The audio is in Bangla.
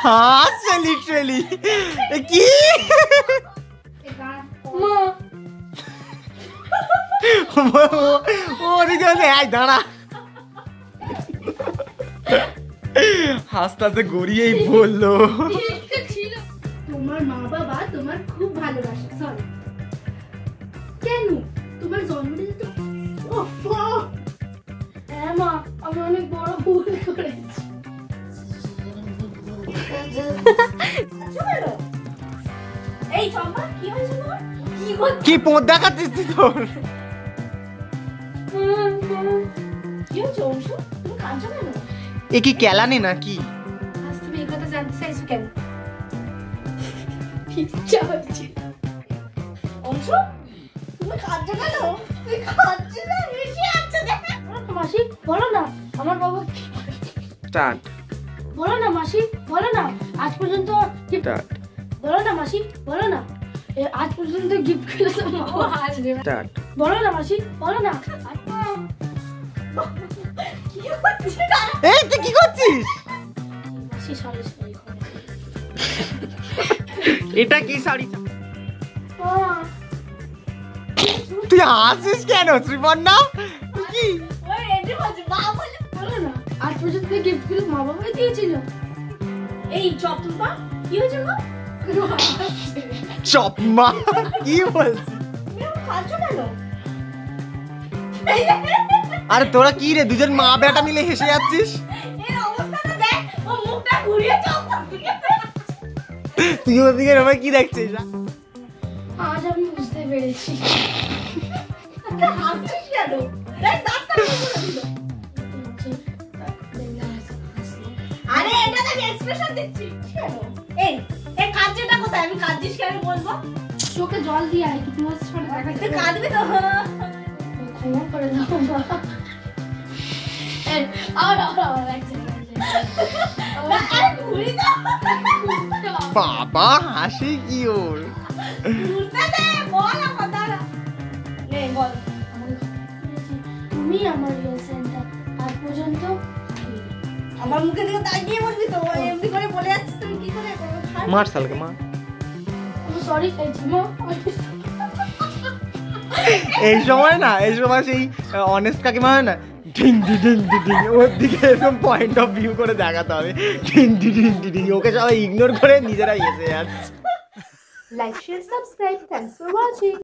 হাসছে লিটারালি কি ওদিকে আয় দাঁড়া হাসতে হাসতে গড়িয়েই বললো তোমার মা বাবা তোমার খুব ভালোবাসে। সরি কেন তোমার জন্মদিনে তো হ্যাঁ মা আমি অনেক বড় ভুল করেছি। এই চম্পা কি হয়েছে তোমার? কি পোঁত দেখাচ্ছিস তুই তোর? কি হয়েছে অংশু? তুমি কাঁদছো কেন? এ কি কেলানি নাকি? আজ তুমি এই কথা জানতে চাইছো কেন? ইচ্ছা হচ্ছে। অংশু তুমি কাঁদছো কেন? তুই কাঁদছিস না বেশি আছে দেখ। মাসি বলো না আমার বাবা স্টার্ট বলো না মাসি বলো না আজ পর্যন্ত স্টার্ট বলো না মাসি বলো না আজ পর্যন্ত গিফট করেছো মা আসবে স্টার্ট বলো না মাসি বলো না কি হচ্ছে এই তুই কি করছিস? মাসি সরি সরি এটা কি শাড়ি? তুই হাসিস কেন শ্রীবর্ণা? কি ওই এডি বাজে মা বলে বলো না আজ পর্যন্ত গিফট করে মা বাবাই দিয়েছিল। এই চপমা কি হয়েছে গো? চপমা কি বলছিস? খাচ্ছো কেন? আরে তোরা কি রে দুজন মা বেটা মিলে হেসে যাচ্ছিস? এর অবস্থাটা দেখ ও মুখটা ঘুরিয়ে চপমা তুই ওদিকে রবে কি দেখছিস? আজ আমি বুঝতে পেরেছি। হাসছিস কেন? এই দাঁতটা করে দিল। আরে এটা তো এক্সপ্রেশন দিচ্ছি কেন? এই এই কাজটা কোথায়? আমি কাজদিস কেন বলবো? চোখে জল দিয়ে আই কি ক্লোজ করে দেখা তুই কাঁদবি তো? ক্ষমা করে দাও মা। এই আর আরে ঘুরি দাও। বাবা হাসি কি ওর? ঘুরতে দে বল আমার দাঁড়া। নে বল। তুমি আমার রিয়েল সেন্টার আজ পর্যন্ত আমার মুখে দিকে তাকিয়ে বলবি তো এমনি করে বলে যাচ্ছিস তুমি কি করে মার সালকে মা। আমি সরি চাইছি মা। এই সময় না এই সময় সেই অনেস্ট কাকিমা হয় না ঢিং ঢিং ঢিং ওর দিকে এরকম পয়েন্ট অফ ভিউ করে দেখাতে হবে ঢিং ঢিং ঢিং ওকে সবাই ইগনোর করে নিজেরাই এসে যাচ্ছে। Like, share, subscribe. Thanks for watching.